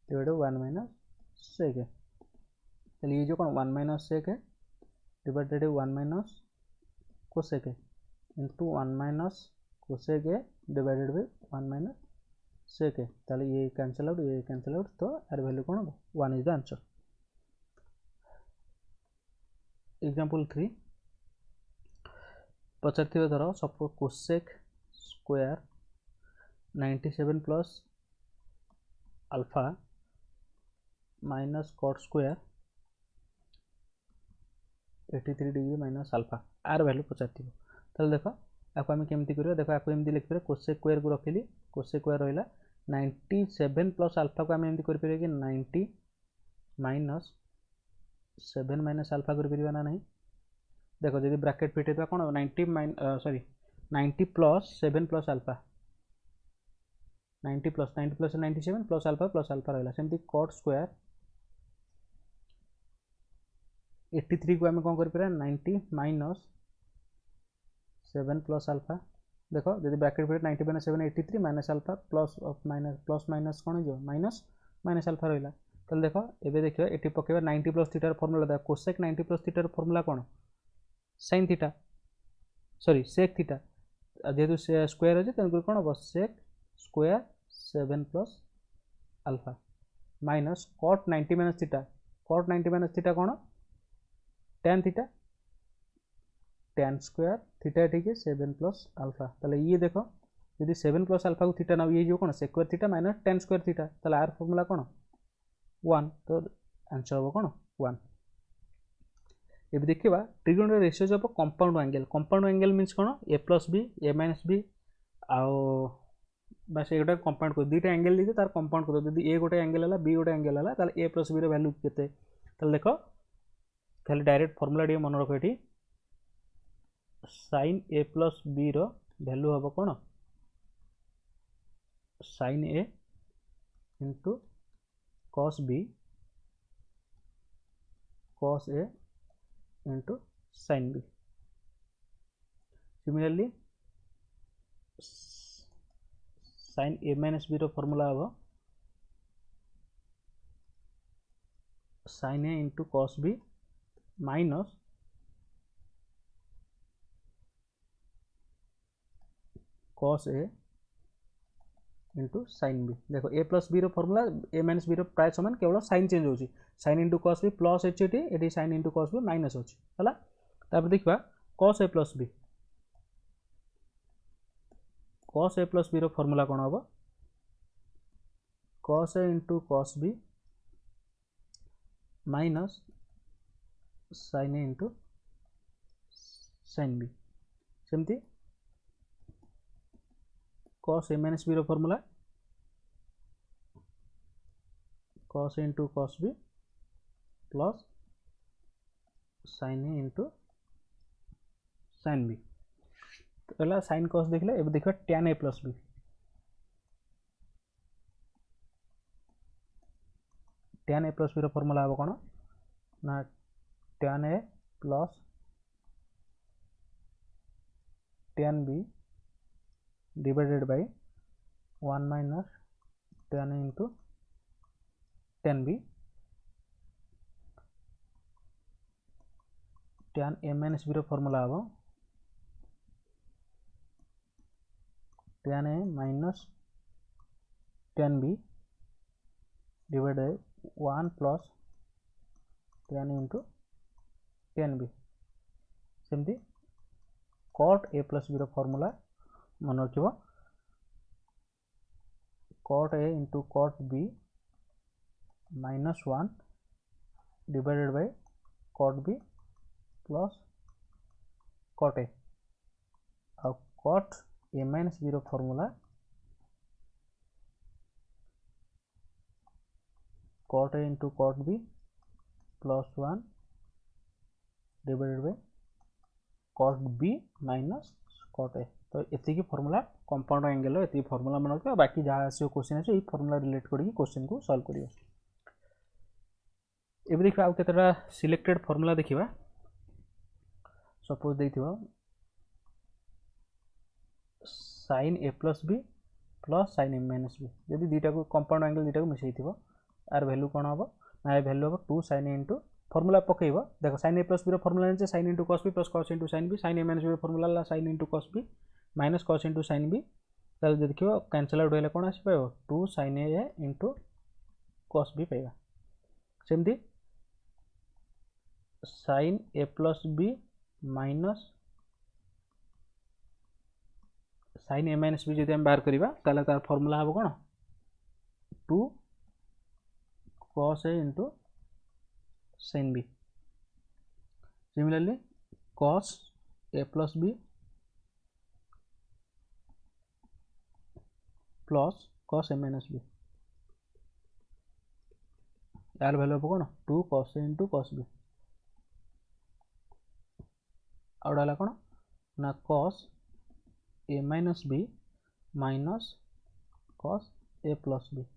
divided 1 minus sec a चलिए ये जो कौन 1 minus sec a divided 1 minus cosec a into 1 minus cosec a divided by 1 minus sec a ताले ये कैंसिल आउट तो यार वैल्यू कौन हो 1 इज द आंसर. एग्जांपल 3 पचार धर suppose cosec square 97 plus alpha minus cot square 83 degree minus alpha आर वैल्यू पचार देख आपको आम केमती कर देख आपको एमती लिखिपर cosec स्क्वायर को रखिली cosec स्क्वायर रहा 97 प्लस अल्फा को आम एमती कर 90 माइनस 7 माइनस अल्फा कर ना नहीं देख जब ब्राकेट फिटे कौन 90 plus 7 plus alpha 90 plus 97 plus alpha रहा सेमती कॉट स्क्वायर 83 को आम कौन कर 90 माइनस 7 प्लस अल्फा देख जब ब्राकेट फिटे 90 minus 7 83 minus alpha plus minus कौन हो माइनस अल्फा रहा तो देख ये देखिए ये पकेबा 90 प्लस थीटार फॉर्मूला देख cosec 90 प्लस थीटार फॉर्मूला कौन sin theta sorry sec theta जेहेतु स्क्वायर अच्छे तेणुक कौन हम sec square 7 plus alpha minus cot 90 minus theta कौन tan theta tan square theta ठीक है 7 प्लस अल्फा ताले ये देख यदि 7 प्लस अल्फा को थीटा ना ये जो कौन sec square theta minus tan square theta ताले आर फॉर्मूला कौन 1 तो आंसर हम कौन 1. ये देखा trigonometric ratios of compound angle means कौन ए प्लस बी ए माइनस बी आउ बस ये कंपाउंड कर दुईटा एंगल दीजिए तार कंपाउंड कर जब ए गोटे एंगल है बी गोटे एंगल है ताले ए प्लस बी वैल्यू केते देख खाली डायरेक्ट फॉर्मूला टी मन रख ये sin a प्लस बी रैल्यू हम कौन sin a into cos b cos a into sin b. Similarly sin a minus b formula हम sin a into cos b minus cos a into sin b. देखो a plus B formula a minus B प्राय समान केवल sin चेंज होची sin into cos b plus अच्छे ये sin into cos b minus अच्छी है देखा cos a plus b formula कौन हम cos a into cos b minus sin a into sin b सेमती cos a minus b formula cos a into cos b plus sin a into sin b तो sin cos देखले अब देखा tan a plus b tan a plus b formula हम कौन ना tan a plus tan b divided by 1 minus tan into tan b tan a minus b formula हम tan a minus tan b divided by 1 plus tan into tan b सेमती cot a plus b formula मन रखिबो cot a into cot b minus 1 divided by cot b plus cot a और cot a minus b formula cot a into cot b plus 1 divided by cot b minus cot a तो ये फॉर्मूला कंपाउंड एंगल ये फॉर्मूला मन रखिए बाकी जहाँ आसो क्वेश्चन अच्छे फॉर्मूला रिलेट करके क्वेश्चन को सॉल्व करियो एबे देखा आउ केतरा सिलेक्टेड फॉर्मूला देखिबा सपोज देथिबो sin a plus b plus sin a minus b यदि दुटा को कंपाउंड एंगल दुटा को मिसैथिबो आर वैल्यू कोन हबो ना वैल्यू हबो 2 sin a इनटू फॉर्मूला पकेइबो देखो sin a प्लस b रो फॉर्मूला है sin into cos b plus cos into sin b sin a minus b रो फॉर्मूला ला sin into cos b minus cos into sin b ताल देखिबो कैंसिल आउट होले कोन आसी पाइबो 2 sin a into cos b पाइबा सेमती sin a plus b minus sin a minus b जदि हम बाहर करिबा ताले तार फॉर्मूला हबो कोन 2 cos a into sin b similarly cos a plus b plus cos a minus b यार वैल्यू अब कौन 2 cos a into cos b out आला कौन ना cos a minus b minus cos a plus b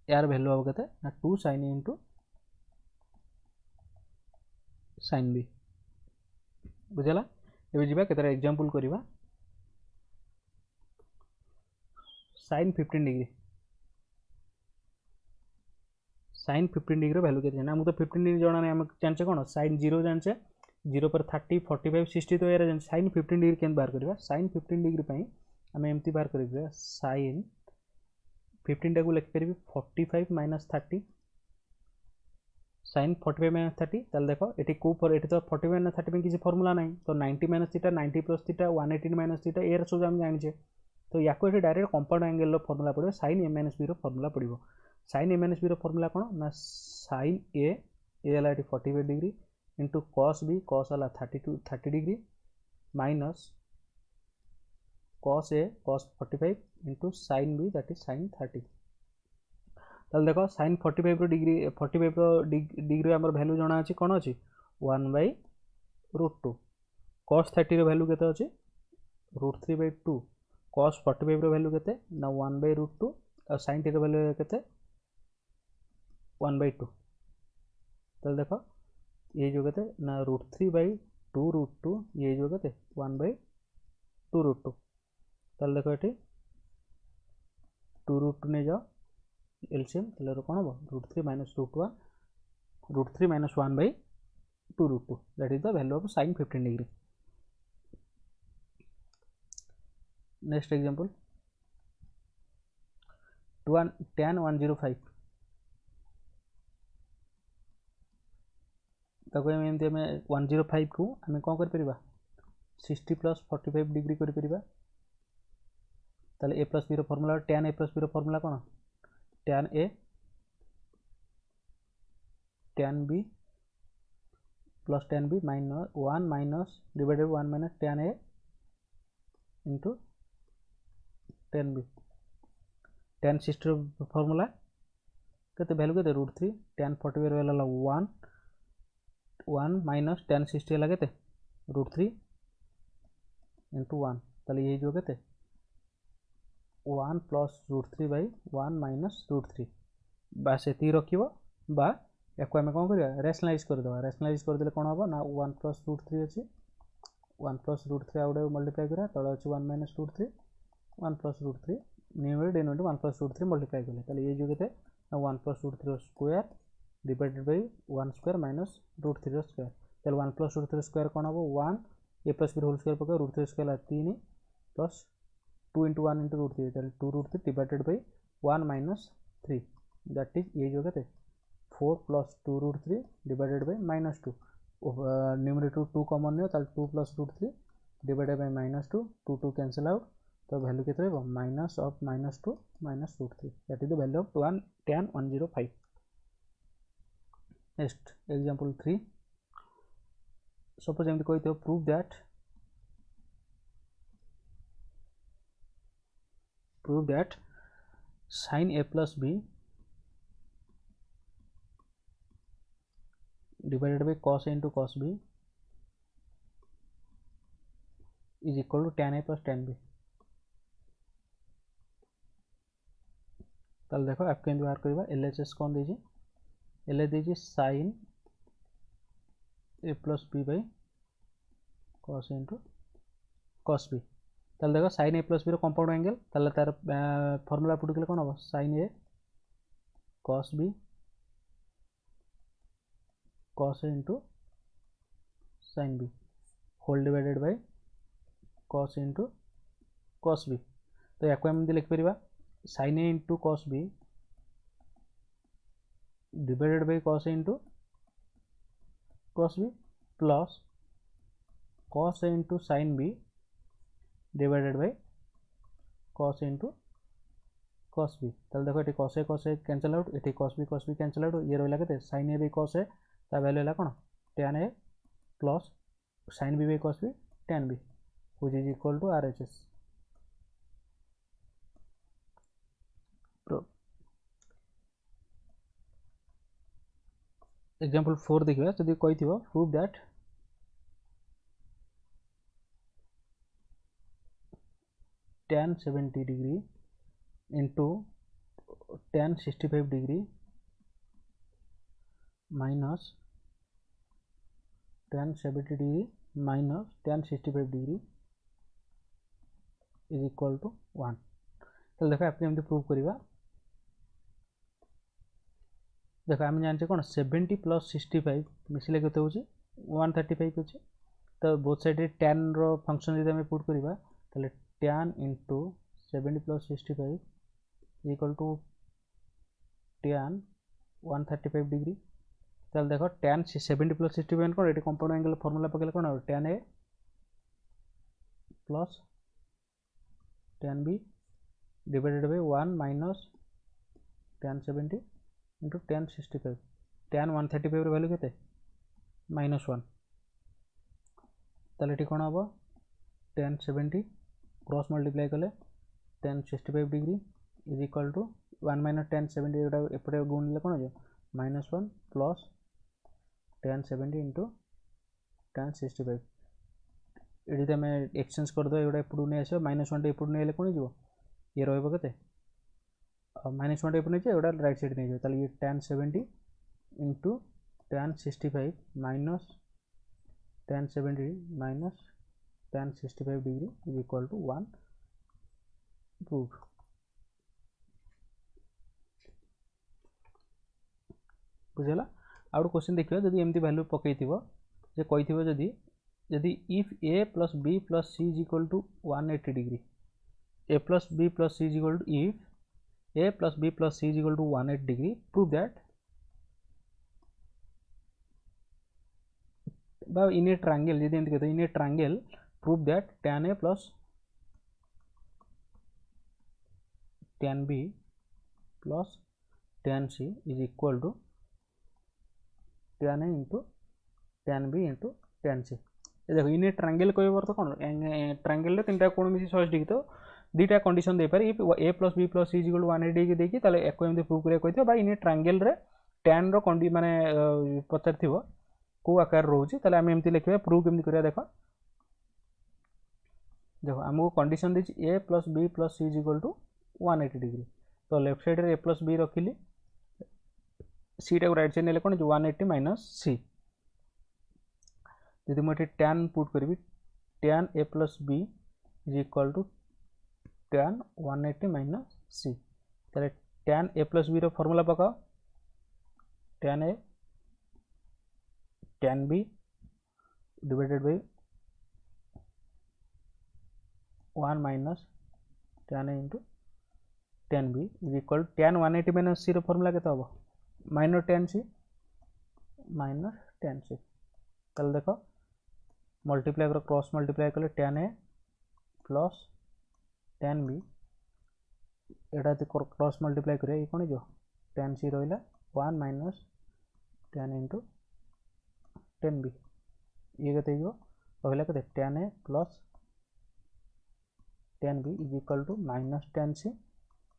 यार वैल्यू अब कहते ना 2 sin a into sin b बुझला एबे जिबा केतरा एग्जांपल करिबा sin 15 degree sin 15 degree value केते ना हम तो 15 डिग्री जणा नै हम जानचे कोन sin 0 जानचे 0 पर 30 45 60 तो एरा sin 15 डिग्री केन बाहर करिबा sin 15 डिग्री पई हम एम्ति बाहर करिबा sin 15 टा को लिख करिबी 45 - 30 sin 45 - 30 ताल देखो एटी को फॉर एटी तो 45 - 30 में किसी फार्मूला नहीं तो 90 - थीटा 90 + थीटा 180 - थीटा एयर सब हम जानि छे तो याको एटी डायरेक्ट कंपाउंड एंगल रो फार्मूला पड़िबो sin a - b रो फार्मूला पड़िबो sin a - b रो फार्मूला कोन ना sin a एला एटी 45 degree into cos b cos वाला 30 degree minus cos a cos 45 into sin b that is sin 30 ताल देखो sin 45 रो डिग्री 45 रो डिग्री हमर वैल्यू जणा अछि कोन अछि 1/√2 cos 30 रो वैल्यू केते अछि √3/2 cos 45 रो वैल्यू केते ना 1/√2 और sin 30 रो वैल्यू केते 1/2 ताल देखो ये जो केते ना √3/2√2 ये जो केते 1/2√2 ताल देखो एठी 2√2 ने जाओ एलसीएम ताले कोन हो √3 - √1 √3 - 1/2√2 that is the value of sin 15 degree next example tan 105 ताको हम एमते में 105 को हम कोन कर परिबा 60 + 45 डिग्री कर परिबा ताले a + b रो फार्मूला tan a + b रो फार्मूला कोन tan a tan b plus tan b minus 1 minus divided by 1 minus tan a into tan b tan 60 formula केते वैल्यू केते √3 tan 45 वाला 1 minus tan 60 वाला केते √3 into 1 ताले ये जो केते 1 plus √3/1 minus √3 बास एती रखिबो बा याको हम कोन करिया रेशनलाइज कर देबा रेशनलाइज कर देले कोन होबो ना 1 plus √3 अछि वन प्लस रूट थ्री आउट मल्टीप्लाई करा तले अच्छे one minus root three one plus root three numerator denominator one plus root three multiply कले ताले ये जो केते one plus root three square divided by one square minus root three square ताले one plus root three square कौन हम one A plus B whole square पका रूट थ्री स्क्वायर तीन plus two into one into root three ताले two root three divided by one minus three that is ये जो केते 4 plus two root three divided by minus two numerator two common नहीं ताले two plus root three divided by minus two two two cancel out तो वैल्यू के minus of minus two minus root three that is the value of 105 next example 3 suppose एमती कही prove that sin a plus b divided by cos a into cos b is equal to tan a plus tan b ताल देखो आपको एम बाहर करवा LHS कौन दीजिए LH दीजिए sin a plus b by cos a into cos b ताल देखो sin a plus b रो कंपाउंड एंगल ताल तार फार्मूला पुट कले कोन हो sin a cos b cos a into sin b whole divided by cos a into cos b तो याको हम लिख परिबा sin a into cos b divided by cos a into cos b plus cos a into sin b divided by cos a into cos b ताले देखो ये cos a कैंसल आउट ये cos b कैंसल आउट ये रहला केते sin a by cos a ता वैल्यू हैला कोन tan a plus sin b by cos b tan b which is equal to RHS example 4 देखिबा जदि कहि थिबो prove that tan 70 degree into tan 65 degree minus tan 70 degree minus tan 65 degree is equal to 1 तो देखो आपने एमती प्रूव करिबा देखो आम जाने कौन 70 प्लस 65 मिसले केते होची 135 होची तो बोथ साइड रे tan रो फंक्शन जदि हम पुट करिबा ताले tan into 70 plus 65 equal to tan 135 degree ताले देखो tan 70 plus 65 कोन एटी कंपाउंड एंगल फार्मूला पकेले कोन tan a plus tan b divided by 1 minus tan 70 into tan 65 tan 135 रो वैल्यू केते -1 ताले एटी कोन हबो tan 70 क्रॉस मल्टीप्लाई कले tan 65 degree is equal to 1 minus tan 70 एटा एपटे गुण ले कोन हो -1 प्लस tan 70 into tan 65 एडी त मैं एक्सचेंज कर दो एटा एपडू नै आसे -1 टे एपडू नै ले कोन जीवो ये रहबो केते -1 टे एपडू नै जे एटा राइट साइड नै जे ताले ये tan 70 into tan 65 minus tan 70 minus tan 65 degree is equal to 1 proved बुझला आउट क्वेश्चन देखियो जदी एमती वैल्यू पकई थिबो जे कहि थिबो जदी if a plus b plus c is equal to 180 degree a plus b plus c is equal to if a plus b plus c is equal to 180 degree prove that बा इन ए ट्रायंगल जदी एमती कहते in a triangle prove that tan a plus tan b plus tan c is equal to tan a into tan b into tan c ये देखो इन ए ट्रायंगल कोइ वर्त कोन ट्रायंगल रे तीनटा कोण मिसी 180 डिग्री तो दीटा कंडीशन दे पारे if a plus b plus c is equal to 180 degree देखि ताले एको एमती प्रूव करिया कहितो बा इन ए ट्रायंगल रे tan रो कंडी माने पचार थिबो को आकार रहउची ताले हम एमती लिखबा प्रूव केमती करिया देखो देखो हमको कंडीशन दी a plus B plus C is equal to 180 degree तो लेफ्ट साइड रे a प्लस बी रखिली सी टा राइट साइड नेले कोन 180 माइनस सी यदि मोटे tan पुट करबी tan a plus b is equal to tan 180 minus c. ताले tan a plus b रो फॉर्मूला पकाओ, tan a tan b divided by 1 minus tan a into tan b is equal to tan 180 minus c row formula केते हबो minus tan c ताले देखो मल्टीप्लाई करो, क्रॉस मल्टीप्लाई कले tan a plus tan b Etah cross multiply करिया ये कोन जो tan c रहिला 1 minus tan into tan b ये केते जो रहला केते tan a plus tan b is equal to minus tan c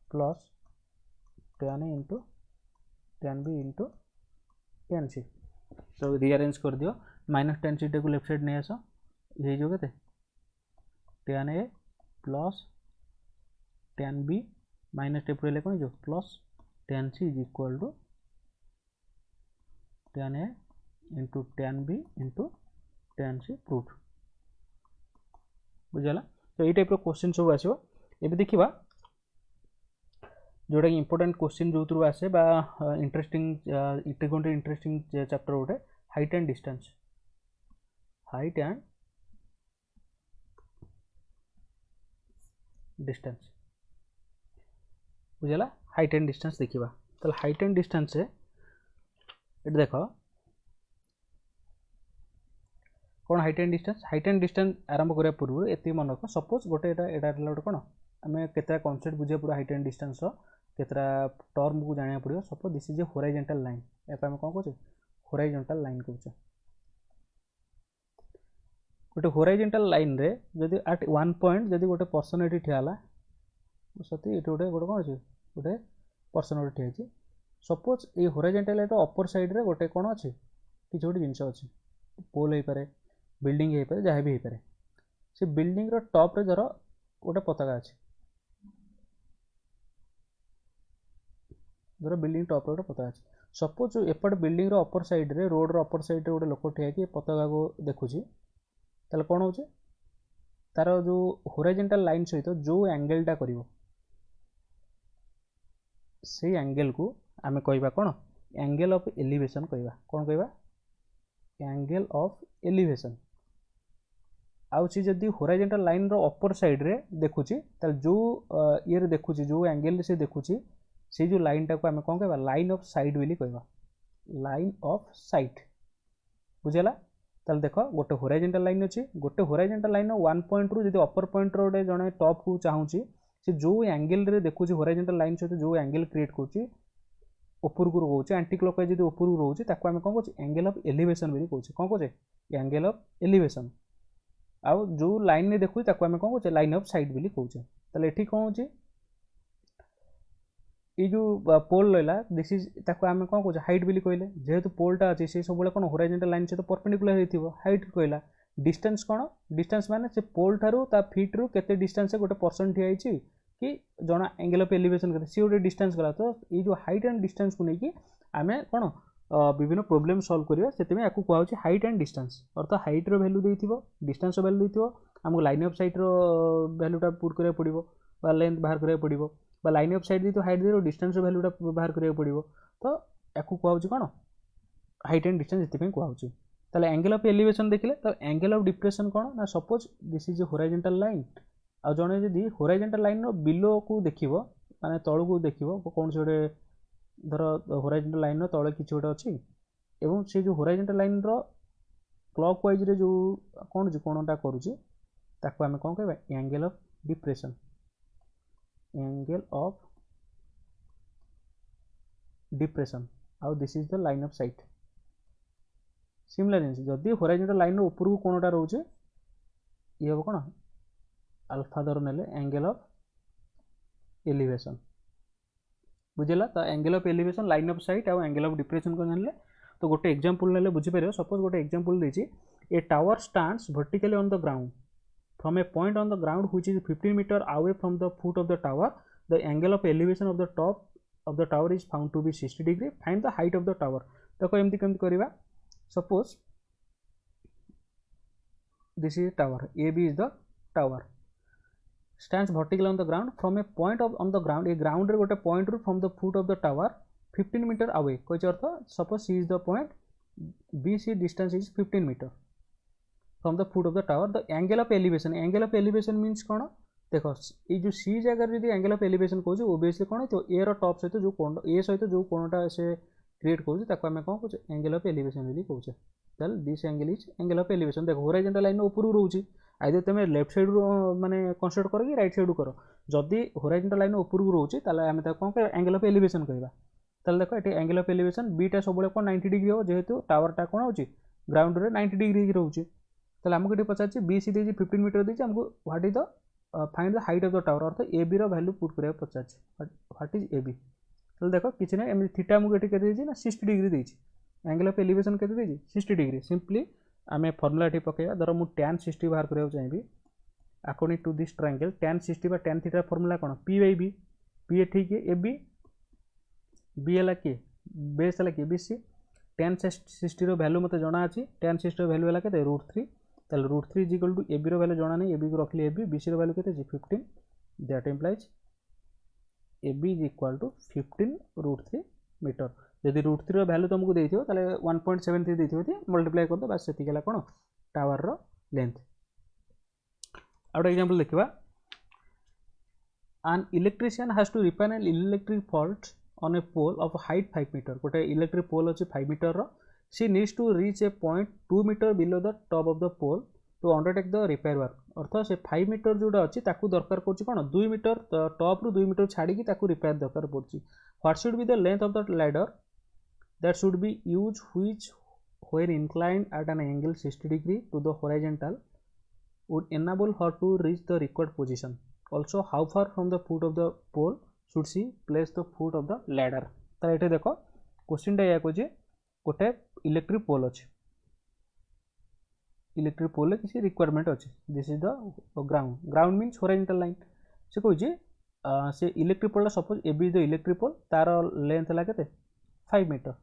plus tan a into tan b into tan c. तो रीअरेंज कर दियो, माइनस tan c को लेफ्ट साइड नहीं आस, ये जो केते tan a plus tan b minus टेप रहले कोन जो plus tan c is equal to tan a into tan b into tan c proof बुझला. तो ये टाइप रो क्वेश्चन सब आसीबो. एबे देखिबा जोटा कि इंपोर्टेंट क्वेश्चन जो थ्रू आसे बा interesting it going to interesting chapter गोटे height and distance. Height and distance बुझला. हाइट एंड डिस्टेंस देखिबा. तो हाइट एंड डिस्टेंस से इट देखो कौन हाइट एंड डिस्टेंस आरंभ करिया पूर्व एति मन रख. सपोज गोटे एटा गोटे कौन आम केतरा कॉन्सेप्ट बुझे पड़ा हाइट एंड डिस्टेंस केतरा टर्म को जाना पड़ो. Suppose this is a horizontal line, या आम कौन कहचे होराइजंटल लाइन कहचे. गोटे होराइजंटल लाइन रे जदि एट वन पॉइंट जदि गोटे पर्सन एटी ठियाला सती ये गोटे गोटे कौन अच्छे गोटे पर्सन गोटे ठिया. सपोज ये होराइजंटल लाइन अपर साइड रे गोटे कौन अच्छे किसी गोटे जिनस अच्छे, पोल हो पारे, बिल्डिंग हो पारे, जहाँ भी हो पारे. से बिल्डिंग रो टॉप रे धर गोटे पताका अच्छे, धर बिल्डिंग टॉप रे गोटे पताका अच्छे. सपोज एपट बिल्डिंग रो अपर साइड रे रोड रो अपर साइड रे गोटे लोक ठिया कि पताका को देखुची, ताले कौन होचे तार जो होराइजंटल लाइन सहित जो एंगलटा करिवो से एंगल को आमे कहबा कौन एंगल ऑफ एलिवेशन कहबा. कौन कहबा एंगल ऑफ एलिवेशन. आउ सी जदि होराइजंटल लाइन रो अपर साइड रे देखुची ताल जो ये रे देखुची जो एंगल से देखुची से जो लाइन टा को आमे कौन कहबा लाइन ऑफ साइड बोली कहबा. लाइन ऑफ साइट बुझला. ताल देखो गोटे होराइजंटल लाइन अच्छी, गोटे होराइजंटल लाइन वन पॉइंट रु जदि अपर पॉइंट रो गोटे जने टॉप को चाहूची से जो एंगल रे देखुची होराइजंटल लाइन सहित जो एंगल क्रिएट करची ऊपर को रोचे एंटी क्लॉकवाइज जदि ऊपर को रोचे ताको आमे कोन कहूची एंगल ऑफ एलिवेशन बोली कहूची. कोन कहूचे एंगल ऑफ एलिवेशन. आउ जो लाइन ने देखुची ताको आमे कोन कहूचे लाइन ऑफ साइट बोली कहूचे. ताले एठी कोन होची ये जो पोल रहला दिस इज ताको आमे कोन कहूचे हाइट बोली कहले. जेहेतु पोलटा अछि से सब बेले कोन होराइजंटल लाइन सहित परपेंडिकुलर हेतिबो हाइट कहला. डिस्टेंस कोन डिस्टेंस माने से पोल थारु ता फीट रु केते डिस्टेंस से गोटे पर्सन ठिया आइछि कि जना एंगल ऑफ एलिवेशन करते सी गोटे डिस्टेंस गला. तो ये जो हाइट एंड डिस्टेंस को लेकिन आम कौन विभिन्न प्रोब्लेम सॉल्व करिया से या कहूँ हाइट एंड डिस्टेंस. अर्थात हाइट रो वैल्यू देइथिबो, डिस्टेंस रो वैल्यू देइथिबो, हमको लाइन ऑफ साइट रो वैल्यूटा पुट करिया पड़िबो बा लेंथ बाहर करिया पड़िबो बा लाइन ऑफ साइट देइथिबो हाइट देइरो डिस्टेंस रो वैल्यूटा बाहर करिया पड़िबो. तो या कहूँ कौन हाइट एंड डिस्टेंस एति कहूँ. ताले एंगल ऑफ एलिवेशन देखले तो एंगल ऑफ डिप्रेशन कौन ना suppose this is a horizontal line आ जड़े जदि होराइजंटल लाइन रो बिलो को देखिबो माने तळ को देखिबो कौन से गोटे धर होराइजंटल लाइन रो तळे किछि गोटे अछि एवं से जो होराइजंटल लाइन रो क्लॉकवाइज रे जो कौन जे कोनटा करूची ताको आमे कोन कहबा angle of depression. Angle of depression आउ this is the line of sight. Similar जिनिस जदि होराइजंटल लाइन रो ऊपर को कोनटा रहउचे ये हो कोन अल्फा धर नेले एंगल ऑफ एलिवेशन बुझला. तो angle of elevation line of site और एंगल ऑफ डिप्रेशन को जानले. तो गोटे एग्जांपल नेले बुझी परियो. सपोज गोटे एग्जांपल देछि a tower stands vertically on the ground from a point on the ground which is 15 metre away from the foot of the tower. The angle of elevation of the top of the tower is found to be 60 degree. Find the height of the tower. तो एमती केमती करबा. Suppose this is tower, AB is the tower, stands vertical on the ground from a point of on the ground, a ground रे गोटे point रू from the foot of the tower 15 meter away, कोई अर्थ suppose C is the point, BC distance is 15 meter from the foot of the tower, the angle of elevation means कौन देख ये जो सी जगह जब एंगल ऑफ एलिवेशन कौन ओबियसली कौन तो ए रो टॉप सहित जो कोण ए सहित जो कोणटा से क्रिएट कौन ताको आम कौन कहे एंगल ऑफ एलिवेशन बोली कौचे, ताल this angle is angle of elevation. देख होराइजंटल लाइन ऊपर रोचे आइदर तुम लेफ्ट साइड माने कंसीडर कर कि राइट साइड कर, जदि होराइजंटल लाइन ऊपर रोचे ताले आम कौन कह एंगल ऑफ एलिवेशन कहबा। ताले देखो ये एंगल ऑफ एलिवेशन बीटा सब कौन 90 डिग्री हो, जेहेतु टावरटा कौन हो ग्राउंड रे 90 डिग्री रोचे, ताले आमको ये पचार बी सी देजी 15 मीटर देजी, आमको what is the find the height of the tower, अर्थ ए बी रो वैल्यू पुट करिया पचार व्हाट इज ए बी। तो देखो किसी ना एम थीटा आमको ये केते ना 60 डिग्री देजी, एंगल ऑफ एलिवेशन केते देजी 60 डिग्री। सिंपली आम फर्मुला ये पकेबा, धर मु tan 60 बाहर करिया चाहिए according to this triangle, tan 60 बा tan थीटा फर्मुला कौन p बाय b, p ठीक है ए बी, बी है कि बेस है कि बी सी, tan 60 रो वैल्यू मते जणा अछि, tan 60 रो वैल्यू है केते √3, ताल √3 is equal to A B रो वैल्यू जणा नहीं, ए बी को रखली ए बी, बी सी रो वैल्यू केते 15, that implies A B is equal to 15 √3 metre. यदि √3 रो वैल्यू तुमको देइथियो ताले 1.73 देइथियो थी मल्टीप्लाई कर दो, बस सेति गेला कोन टावर रो लेंथ। आउट एग्जांपल देखिबा, an electrician has to repair an electric fault on a pole of height 5 meter, गोटे इलेक्ट्रिक पोल अच्छे 5 मीटर रो, she needs to reach a point 2 meter below the top of the pole to undertake the repair work, अर्थात से 5 मीटर जोड़ा अच्छी ताकू दरकार पड़ची कौन 2 मीटर टॉप रू 2 मीटर छाड़ी की ताकू रिपेयर दरकार पड़ची। What should be the length of the ladder that should be used which when inclined at an angle 60 degree to the horizontal would enable her to reach the required position, also how far from the foot of the pole should she place the foot of the ladder। तो ये देखो क्वेश्चन टा या कोजे गोटे इलेक्ट्रिक पोल अच्छे, इलेक्ट्रिक पोल किसी रिक्वायरमेंट अच्छे, this is the ground, ground means horizontal line. से कहे से electric pole suppose A B is the electric pole, तार लेंथ है केते 5 मीटर,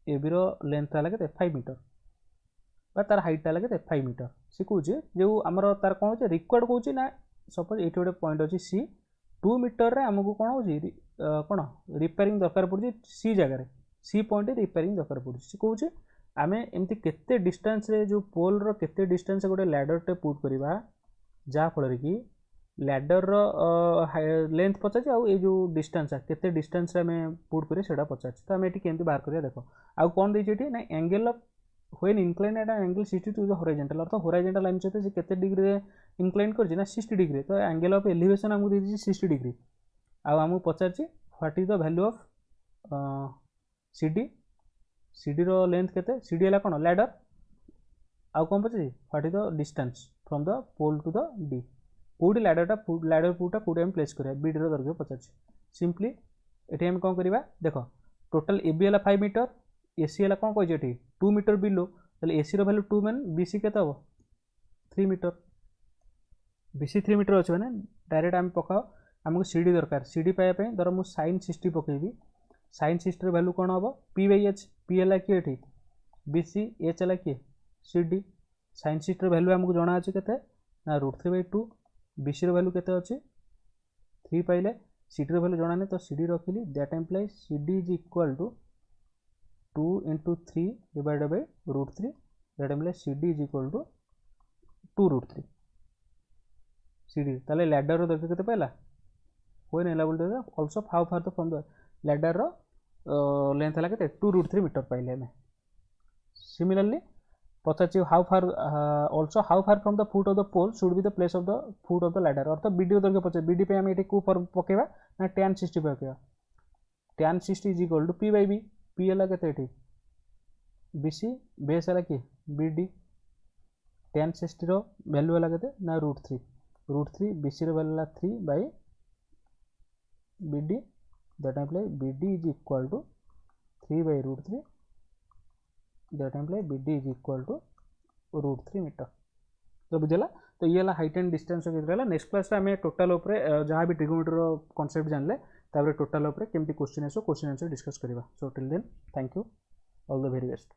ए बी रो लेंथ है केते 5 मीटर बा तार हाइट है केते 5 मीटर। से कहे जो आमर तार कौन हो रिक्वायर्ड कौन ना सपोज ये गोटे पॉइंट अच्छी सी 2 मीटर रे आमको कौन हो कौन रिपेयरिंग दरकार पड़े सी जगह सी पॉइंट रिपेयरिंग दरकार पड़े। से कहे आम एमती केते डिस्टेंस रे जो पोल रो केते डिस्टेंस गोटे लैडर टे पुट करवा जहाँ फल कि लैडर रो लेंथ पचार आउ ये जो डिस्टेंस केते डिस्टेंस रे आम पुट करिए सेटा पचार। तो आम ये केमती बाहर करिया देख आउ कौन देछि ना angle of when incline at angle 60 to the horizontal, अर्थात होराइजंटल लाइन सहित से केते डिग्री रे इंक्लाइन करछि ना 60 डिग्री, तो एंगल ऑफ एलिवेशन हमको देछि 60 डिग्री। आउ हमको पचारछि what is the value of CD रो लेंथ केते, CD है कौन लैडर, आउ कौन पचारछि what is the distance from the pole to the D, कोडी लैडर पुटा कोडी हम प्लेस करिया बी रो दैर्घ्य पचारछि। सिंपली एठी हम कौन करिवा देखो टोटल AB है 5 मीटर, AC है कौन कहि एठी 2 मीटर बिलो, ताले AC रो वैल्यू 2 मान BC केते हो 3 मीटर, BC 3 मीटर अछि माने डायरेक्ट हम पकाओ हमको CD दरकार, CD पाया पे धर मु sin 60 पकेबी, sin 60 रो वैल्यू कोन होबो P/H, P है कि एठी BC, H है कि CD, sin 60 रो वैल्यू हमको जणा अछि केते ना √3/2, BC रो वैल्यू केते अछि 3 पाइले, CD रो वैल्यू जणा नै तो CD रखिली, that implies CD is equal to 2 into 3 divided by √3, that means CD is equal to 2√3 CD। ताले लैडर रो दरकार केते पाइला when enable to also how far the from the ladder रो लेंथ है केते 2√3 मीटर पाइले हमें। सिमिलरली पचारछि how far also how far from the foot of the pole should be the place of the foot of the ladder, अर्थात BD रो दरकार पचार BD पे हम एठी को पकेबा ना tan 60 पकेबा, tan 60 is equal to P/B, P है केते एठी BC, बेस है कि BD, tan 60 रो वैल्यू है केते ना √3, BC रो वैल्यू है 3 by BD, that implies BD is equal to 3 by √3, that implies BD is equal to √3 metre. तो बुझला, तो ये हाइट एंड डिस्टेंस केते। नेक्स्ट क्लास रे हमें टोटल ऊपर जहाँ भी ट्रिगोनोमेट्री रो कांसेप्ट जानले तापर टोटल ऊपर केमती क्वेश्चन आसो क्वेश्चन आंसर डिस्कस करबा। So till then thank you, all the very best.